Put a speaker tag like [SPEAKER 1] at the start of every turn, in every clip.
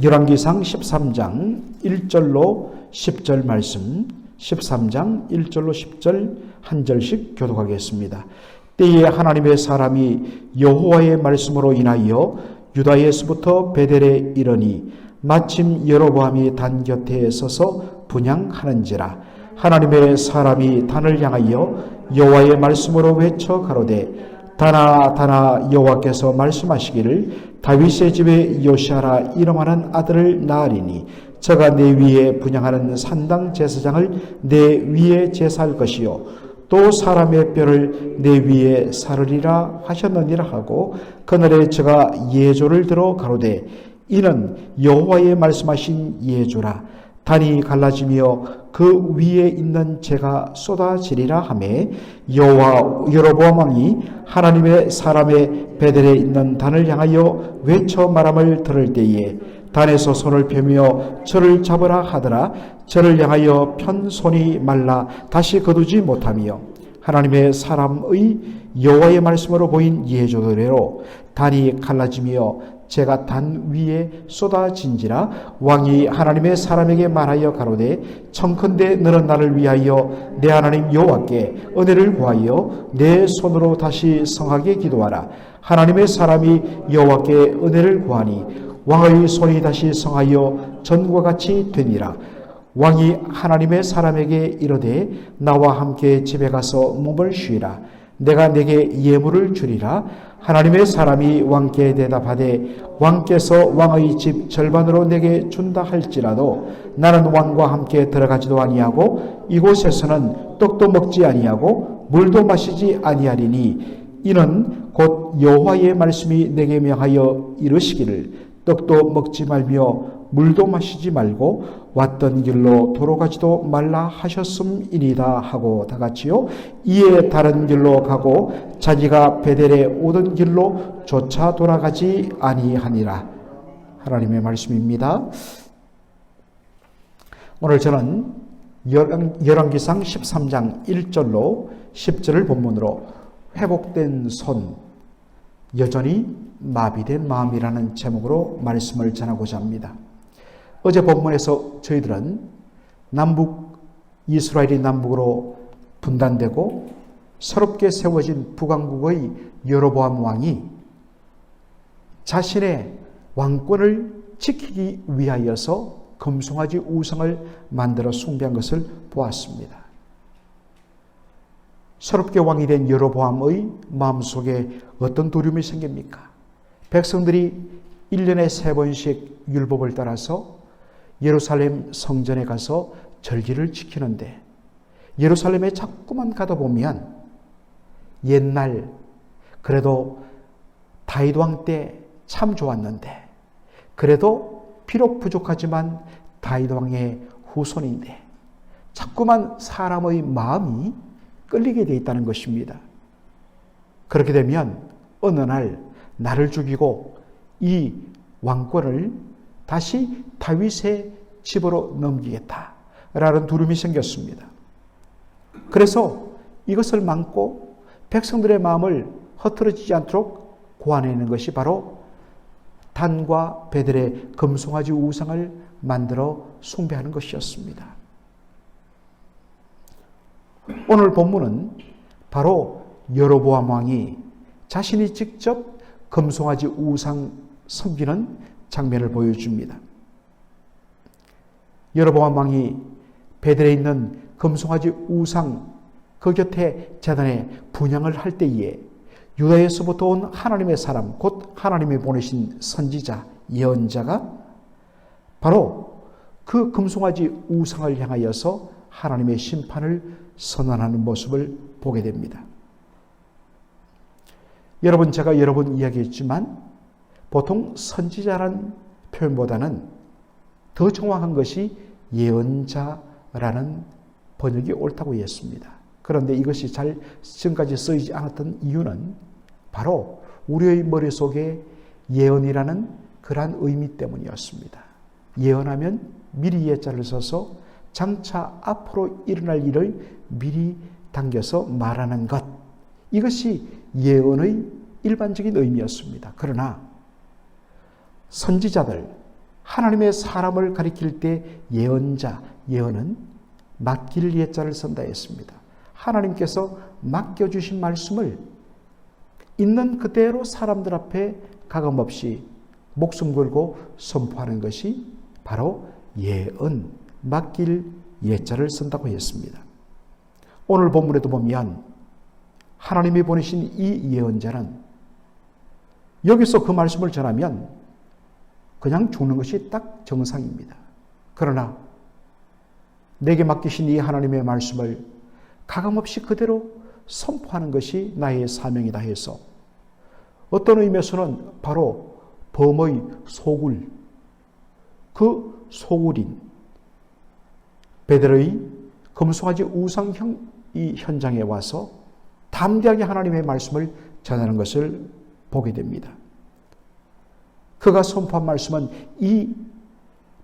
[SPEAKER 1] 열왕기상 13장 1절로 10절 말씀, 13장 1절로 10절 한 절씩 교독하겠습니다. 때에 하나님의 사람이 여호와의 말씀으로 인하여 유다에서부터 베델에 이르니 마침 여로보암이 단 곁에 서서 분향하는지라. 하나님의 사람이 단을 향하여 여호와의 말씀으로 외쳐 가로되 다나 다나 여호와께서 말씀하시기를 다윗의 집에 요시아라 이름하는 아들을 낳으리니 저가 내 위에 분향하는 산당 제사장을 내 위에 제사할 것이요 또 사람의 뼈를 내 위에 사르리라 하셨느니라 하고 그날에 저가 예조를 들어 가로되 이는 여호와의 말씀하신 예조라. 단이 갈라지며 그 위에 있는 재가 쏟아지리라 하매 여호와 여로보암 왕이 하나님의 사람의 베델에 있는 단을 향하여 외쳐 말함을 들을 때에 단에서 손을 펴며 저를 잡으라 하더라. 저를 향하여 편 손이 말라 다시 거두지 못하며 하나님의 사람의 여호와의 말씀으로 보인 예조대로 단이 갈라지며 제가 단 위에 쏟아진지라. 왕이 하나님의 사람에게 말하여 가로되 청컨대 너는 나를 위하여 내 하나님 여호와께 은혜를 구하여 내 손으로 다시 성하게 기도하라. 하나님의 사람이 여호와께 은혜를 구하니 왕의 손이 다시 성하여 전과 같이 되니라. 왕이 하나님의 사람에게 이르되 나와 함께 집에 가서 몸을 쉬라. 내가 내게 예물을 주리라. 하나님의 사람이 왕께 대답하되 왕께서 왕의 집 절반으로 내게 준다 할지라도 나는 왕과 함께 들어가지도 아니하고 이곳에서는 떡도 먹지 아니하고 물도 마시지 아니하리니 이는 곧 여호와의 말씀이 내게 명하여 이르시기를 떡도 먹지 말며 물도 마시지 말고 왔던 길로 돌아가지도 말라 하셨음이니이다 하고 다같이요 이에 다른 길로 가고 자기가 베델에 오던 길로 조차 돌아가지 아니하니라. 하나님의 말씀입니다. 오늘 저는 열왕기상 13장 1절로 10절을 본문으로 회복된 손, 여전히 마비된 마음이라는 제목으로 말씀을 전하고자 합니다. 어제 본문에서 저희들은 이스라엘이 남북으로 분단되고 새롭게 세워진 북왕국의 여로보암 왕이 자신의 왕권을 지키기 위하여서 금송아지 우상을 만들어 숭배한 것을 보았습니다. 새롭게 왕이 된 여로보암의 마음속에 어떤 두려움이 생깁니까? 백성들이 1년에 3번씩 율법을 따라서 예루살렘 성전에 가서 절기를 지키는데 예루살렘에 자꾸만 가다 보면 옛날 그래도 다윗 왕 때 참 좋았는데 그래도 비록 부족하지만 다윗 왕의 후손인데 자꾸만 사람의 마음이 끌리게 되어 있다는 것입니다. 그렇게 되면 어느 날 나를 죽이고 이 왕권을 다시 다윗의 집으로 넘기겠다라는 두려움이 생겼습니다. 그래서 이것을 막고 백성들의 마음을 흐트러지지 않도록 고안해내는 것이 바로 단과 베델의 금송아지 우상을 만들어 숭배하는 것이었습니다. 오늘 본문은 바로 여로보암 왕이 자신이 직접 금송아지 우상 섬기는 장면을 보여줍니다. 여로보암 왕이 베델에 있는 금송아지 우상 그 곁에 제단에 분향을 할 때에 유다에서부터 온 하나님의 사람, 곧 하나님이 보내신 선지자, 예언자가 바로 그 금송아지 우상을 향하여서 하나님의 심판을 선언하는 모습을 보게 됩니다. 여러분, 제가 여러 번 이야기했지만 보통 선지자라는 표현보다는 더 정확한 것이 예언자라는 번역이 옳다고 했습니다. 그런데 이것이 잘 지금까지 쓰이지 않았던 이유는 바로 우리의 머릿속에 예언이라는 그러한 의미 때문이었습니다. 예언하면 미리 예자를 써서 장차 앞으로 일어날 일을 미리 당겨서 말하는 것, 이것이 예언의 일반적인 의미였습니다. 그러나 선지자들, 하나님의 사람을 가리킬 때 예언자, 예언은 맡길 예자를 쓴다 했습니다. 하나님께서 맡겨주신 말씀을 있는 그대로 사람들 앞에 가감없이 목숨 걸고 선포하는 것이 바로 예언, 맡길 예자를 쓴다고 했습니다. 오늘 본문에도 보면 하나님이 보내신 이 예언자는 여기서 그 말씀을 전하면 그냥 죽는 것이 딱 정상입니다. 그러나 내게 맡기신 이 하나님의 말씀을 가감없이 그대로 선포하는 것이 나의 사명이다 해서 어떤 의미에서는 바로 범의 소굴, 그 소굴인 베델의 금송아지 우상 이 현장에 와서 담대하게 하나님의 말씀을 전하는 것을 보게 됩니다. 그가 선포한 말씀은 이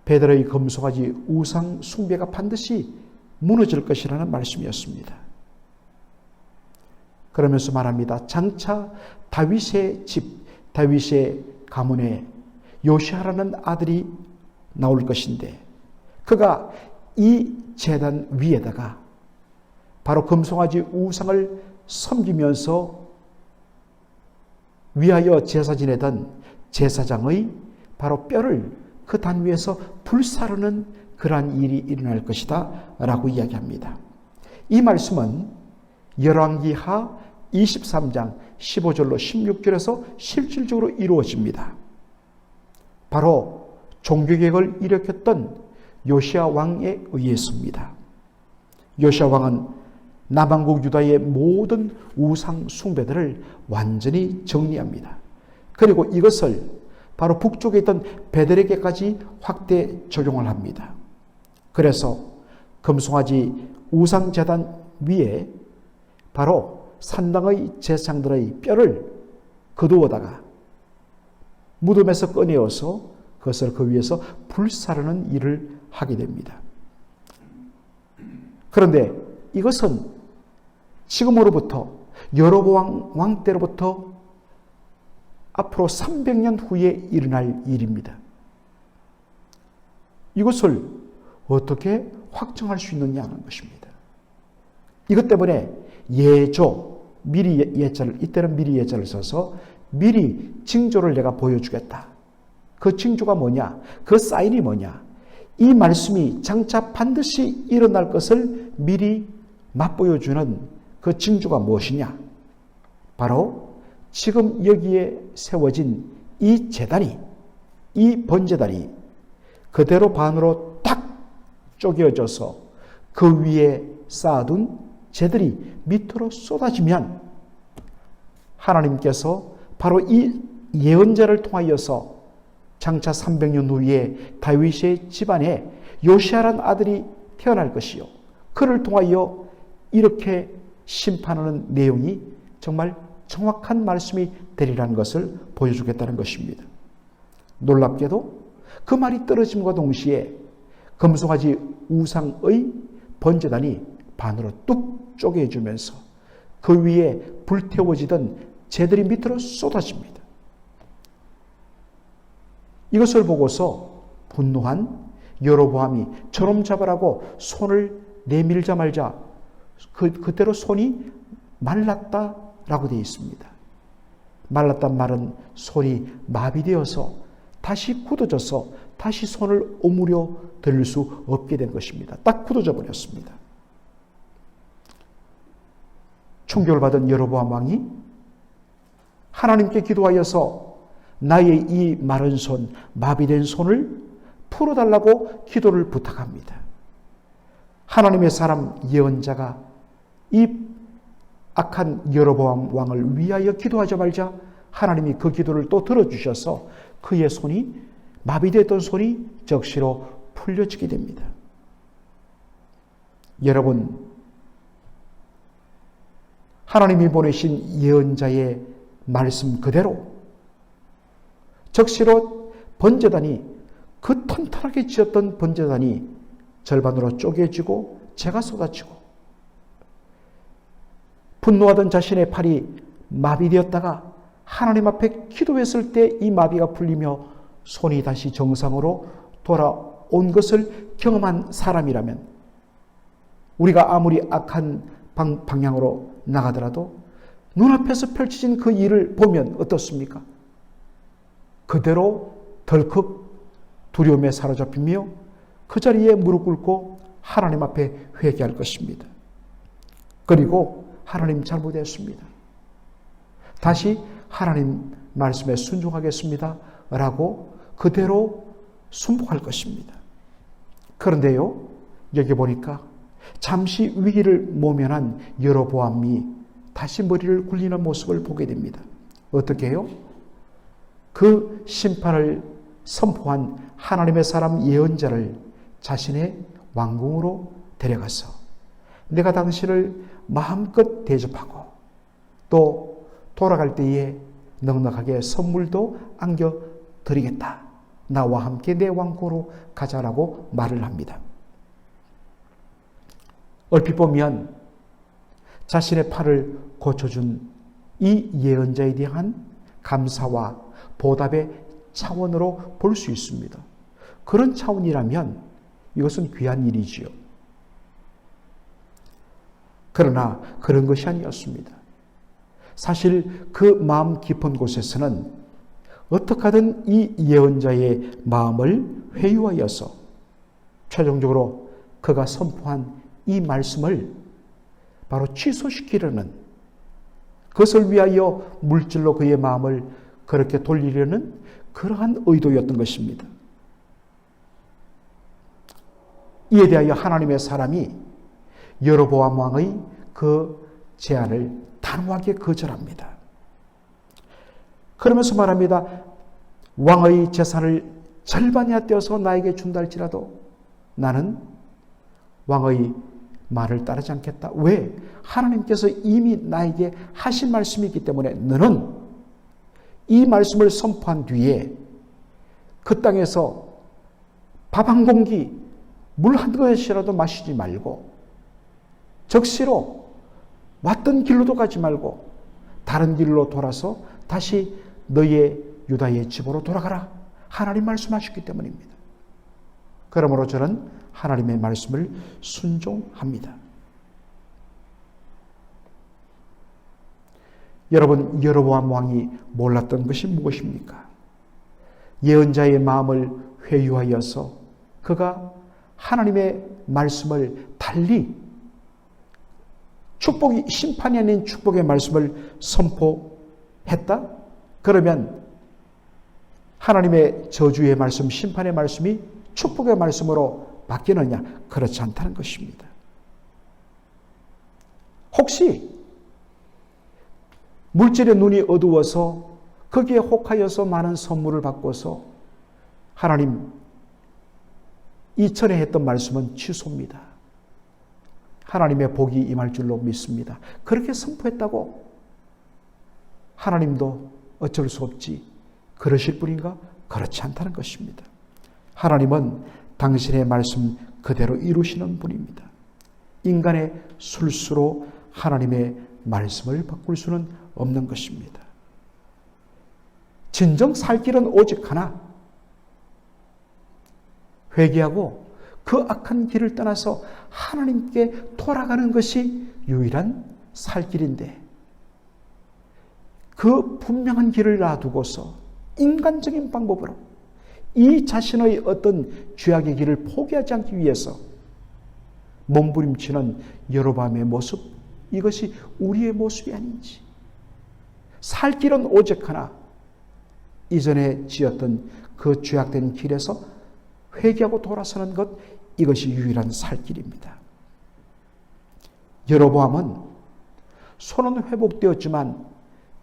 [SPEAKER 1] 베델의 금송아지 우상 숭배가 반드시 무너질 것이라는 말씀이었습니다. 그러면서 말합니다. 장차 다윗의 집, 다윗의 가문에 요시아라는 아들이 나올 것인데 그가 이 제단 위에다가 바로 금송아지 우상을 섬기면서 위하여 제사 지내던 제사장의 바로 뼈를 그 단 위에서 불사르는 그러한 일이 일어날 것이다 라고 이야기합니다. 이 말씀은 열왕기하 23장 15절로 16절에서 실질적으로 이루어집니다. 바로 종교개혁을 일으켰던 요시야 왕에 의해서입니다. 요시야 왕은 남왕국 유다의 모든 우상 숭배들을 완전히 정리합니다. 그리고 이것을 바로 북쪽에 있던 베델에게까지 확대 적용을 합니다. 그래서 금송아지 우상제단 위에 바로 산당의 제사장들의 뼈를 거두어다가 무덤에서 꺼내어서 그것을 그 위에서 불사르는 일을 하게 됩니다. 그런데 이것은 지금으로부터 여로보암 왕 때로부터 앞으로 300년 후에 일어날 일입니다. 이것을 어떻게 확정할 수 있느냐는 것입니다. 이것 때문에 예조, 미리 예자를, 이때는 미리 예자를 써서 미리 징조를 내가 보여주겠다. 그 징조가 뭐냐? 그 사인이 뭐냐? 이 말씀이 장차 반드시 일어날 것을 미리 맛보여주는 그 징조가 무엇이냐? 바로 지금 여기에 세워진 이 제단이, 이 번제단이 그대로 반으로 딱 쪼개져서 그 위에 쌓아둔 재들이 밑으로 쏟아지면 하나님께서 바로 이 예언자를 통하여서 장차 300년 후에 다윗의 집안에 요시아란 아들이 태어날 것이요. 그를 통하여 이렇게 심판하는 내용이 정말 정확한 말씀이 되리라는 것을 보여주겠다는 것입니다. 놀랍게도 그 말이 떨어짐과 동시에 금송아지 우상의 번제단이 반으로 뚝 쪼개주면서 그 위에 불태워지던 재들이 밑으로 쏟아집니다. 이것을 보고서 분노한 여로보암이 저놈 잡으라고 손을 내밀자마자 그대로 손이 말랐다라고 되어 있습니다. 말랐단 말은 손이 마비되어서 다시 굳어져서 다시 손을 오므려 들을 수 없게 된 것입니다. 딱 굳어져 버렸습니다. 충격을 받은 여로보암 왕이 하나님께 기도하여서 나의 이 마른 손, 마비된 손을 풀어달라고 기도를 부탁합니다. 하나님의 사람 예언자가 이 악한 여로보암 왕을 위하여 기도하자마자 하나님이 그 기도를 또 들어주셔서 그의 손이 마비됐던 손이 적시로 풀려지게 됩니다. 여러분, 하나님이 보내신 예언자의 말씀 그대로 적시로 번제단이 그 튼튼하게 지었던 번제단이 절반으로 쪼개지고 재가 쏟아지고 분노하던 자신의 팔이 마비되었다가 하나님 앞에 기도했을 때 이 마비가 풀리며 손이 다시 정상으로 돌아온 것을 경험한 사람이라면 우리가 아무리 악한 방향으로 나가더라도 눈앞에서 펼쳐진 그 일을 보면 어떻습니까? 그대로 덜컥 두려움에 사로잡히며 그 자리에 무릎 꿇고 하나님 앞에 회개할 것입니다. 그리고 하나님 잘못했습니다. 다시 하나님 말씀에 순종하겠습니다. 라고 그대로 순복할 것입니다. 그런데요, 여기 보니까 잠시 위기를 모면한 여로보암이 다시 머리를 굴리는 모습을 보게 됩니다. 어떻게 해요? 그 심판을 선포한 하나님의 사람 예언자를 자신의 왕궁으로 데려가서 내가 당신을 마음껏 대접하고 또 돌아갈 때에 넉넉하게 선물도 안겨드리겠다. 나와 함께 내 왕궁으로 가자라고 말을 합니다. 얼핏 보면 자신의 팔을 고쳐준 이 예언자에 대한 감사와 보답의 차원으로 볼 수 있습니다. 그런 차원이라면 이것은 귀한 일이지요. 그러나 그런 것이 아니었습니다. 사실 그 마음 깊은 곳에서는 어떻게 하든 이 예언자의 마음을 회유하여서 최종적으로 그가 선포한 이 말씀을 바로 취소시키려는, 그것을 위하여 물질로 그의 마음을 그렇게 돌리려는 그러한 의도였던 것입니다. 이에 대하여 하나님의 사람이 여로보암 왕의 그 제안을 단호하게 거절합니다. 그러면서 말합니다. 왕의 재산을 절반이나 떼어서 나에게 준다 할지라도 나는 왕의 말을 따르지 않겠다. 왜? 하나님께서 이미 나에게 하신 말씀이 있기 때문에 너는 이 말씀을 선포한 뒤에 그 땅에서 밥 한 공기, 물 한 그릇이라도 마시지 말고 적시로 왔던 길로도 가지 말고 다른 길로 돌아서 다시 너의 유다의 집으로 돌아가라. 하나님 말씀하셨기 때문입니다. 그러므로 저는 하나님의 말씀을 순종합니다. 여러분, 여로보암 왕이 몰랐던 것이 무엇입니까? 예언자의 마음을 회유하여서 그가 하나님의 말씀을 달리 축복이, 심판이 아닌 축복의 말씀을 선포했다? 그러면 하나님의 저주의 말씀, 심판의 말씀이 축복의 말씀으로 바뀌느냐? 그렇지 않다는 것입니다. 혹시 물질의 눈이 어두워서 거기에 혹하여서 많은 선물을 받고서 하나님 이전에 했던 말씀은 취소입니다. 하나님의 복이 임할 줄로 믿습니다. 그렇게 선포했다고 하나님도 어쩔 수 없지 그러실 분인가? 그렇지 않다는 것입니다. 하나님은 당신의 말씀 그대로 이루시는 분입니다. 인간의 술수로 하나님의 말씀을 바꿀 수는 없는 것입니다. 진정 살 길은 오직 하나, 회개하고 그 악한 길을 떠나서 하나님께 돌아가는 것이 유일한 살 길인데 그 분명한 길을 놔두고서 인간적인 방법으로 이 자신의 어떤 죄악의 길을 포기하지 않기 위해서 몸부림치는 여로보암의 모습, 이것이 우리의 모습이 아닌지, 살 길은 오직 하나, 이전에 지었던 그 죄악된 길에서 회개하고 돌아서는 것, 이것이 유일한 살 길입니다. 여로보암은 손은 회복되었지만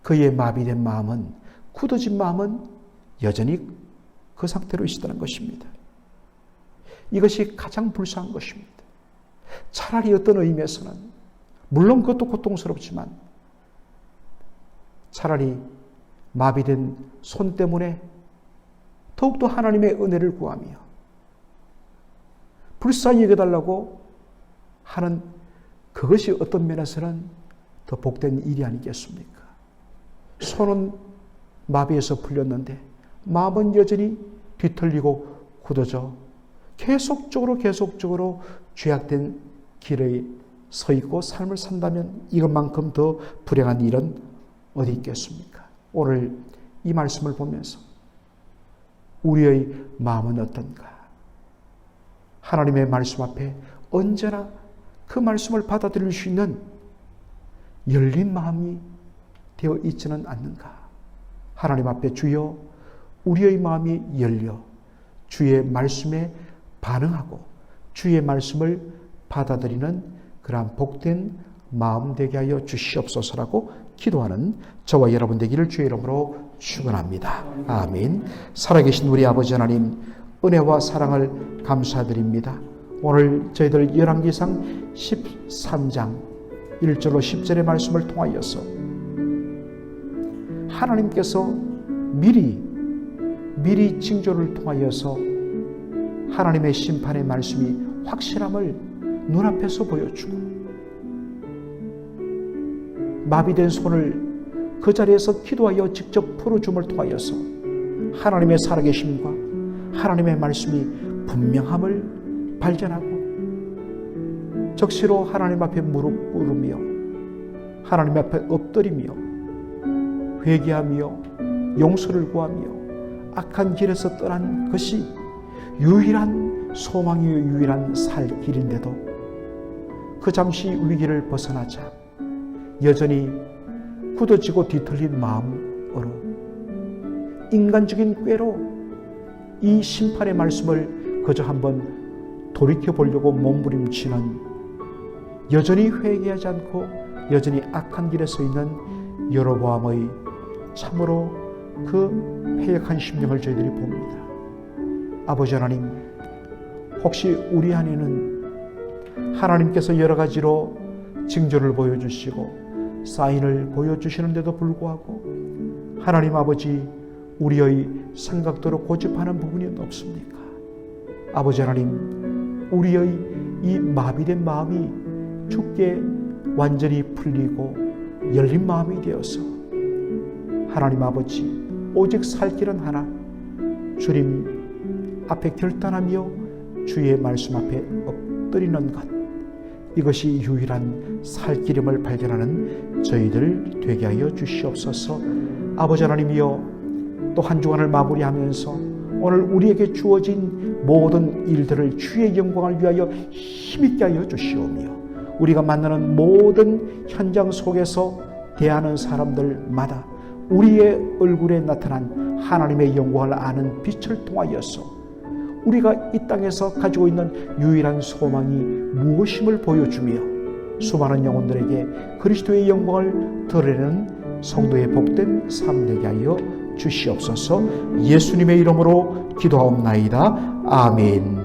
[SPEAKER 1] 그의 마비된 마음은, 굳어진 마음은 여전히 그 상태로 있었다는 것입니다. 이것이 가장 불쌍한 것입니다. 차라리 어떤 의미에서는 물론 그것도 고통스럽지만 차라리 마비된 손 때문에 더욱더 하나님의 은혜를 구하며 불쌍히 여겨달라고 하는 그것이 어떤 면에서는 더 복된 일이 아니겠습니까? 손은 마비에서 풀렸는데 마음은 여전히 뒤틀리고 굳어져 계속적으로 죄악된 길에 서 있고 삶을 산다면 이것만큼 더 불행한 일은 어디 있겠습니까? 오늘 이 말씀을 보면서 우리의 마음은 어떤가? 하나님의 말씀 앞에 언제나 그 말씀을 받아들일 수 있는 열린 마음이 되어 있지는 않는가? 하나님 앞에 주여 우리의 마음이 열려 주의 말씀에 반응하고 주의 말씀을 받아들이는 그러한 복된 마음 되게 하여 주시옵소서라고 기도하는 저와 여러분 되기를 주의 이름으로 축원합니다. 아멘. 살아계신 우리 아버지 하나님, 은혜와 사랑을 감사드립니다. 오늘 저희들 열왕기상 13장 1절로 10절의 말씀을 통하여서 하나님께서 미리 징조를 통하여서 하나님의 심판의 말씀이 확실함을 눈앞에서 보여주고 마비된 손을 그 자리에서 기도하여 직접 풀어줌을 통하여서 하나님의 살아계심과 하나님의 말씀이 분명함을 발견하고 적시로 하나님 앞에 무릎 꿇으며 하나님 앞에 엎드리며 회개하며 용서를 구하며 악한 길에서 떠난 것이 유일한 소망이요 유일한 살 길인데도 그 잠시 위기를 벗어나자 여전히 굳어지고 뒤틀린 마음으로 인간적인 꾀로 이 심판의 말씀을 그저 한번 돌이켜보려고 몸부림치는 여전히 회개하지 않고 여전히 악한 길에 서 있는 여로보암의 참으로 그 패역한 심령을 저희들이 봅니다. 아버지 하나님, 혹시 우리 안에는 하나님께서 여러 가지로 징조를 보여주시고 사인을 보여주시는데도 불구하고 하나님 아버지 우리의 생각대로 고집하는 부분이 없습니까? 아버지 하나님, 우리의 이 마비된 마음이 주께 완전히 풀리고 열린 마음이 되어서 하나님 아버지 오직 살 길은 하나, 주님 앞에 결단하며 주의 말씀 앞에 엎드리는 것, 이것이 유일한 살 길임을 발견하는 저희들 되게 하여 주시옵소서. 아버지 하나님이여, 또 한 주간을 마무리하면서 오늘 우리에게 주어진 모든 일들을 주의 영광을 위하여 힘있게 하여 주시오며 우리가 만나는 모든 현장 속에서 대하는 사람들마다 우리의 얼굴에 나타난 하나님의 영광을 아는 빛을 통하여서 우리가 이 땅에서 가지고 있는 유일한 소망이 무엇임을 보여주며 수많은 영혼들에게 그리스도의 영광을 드러내는 성도의 복된 삶 되게 하여 주시옵소서. 예수님의 이름으로 기도하옵나이다. 아멘.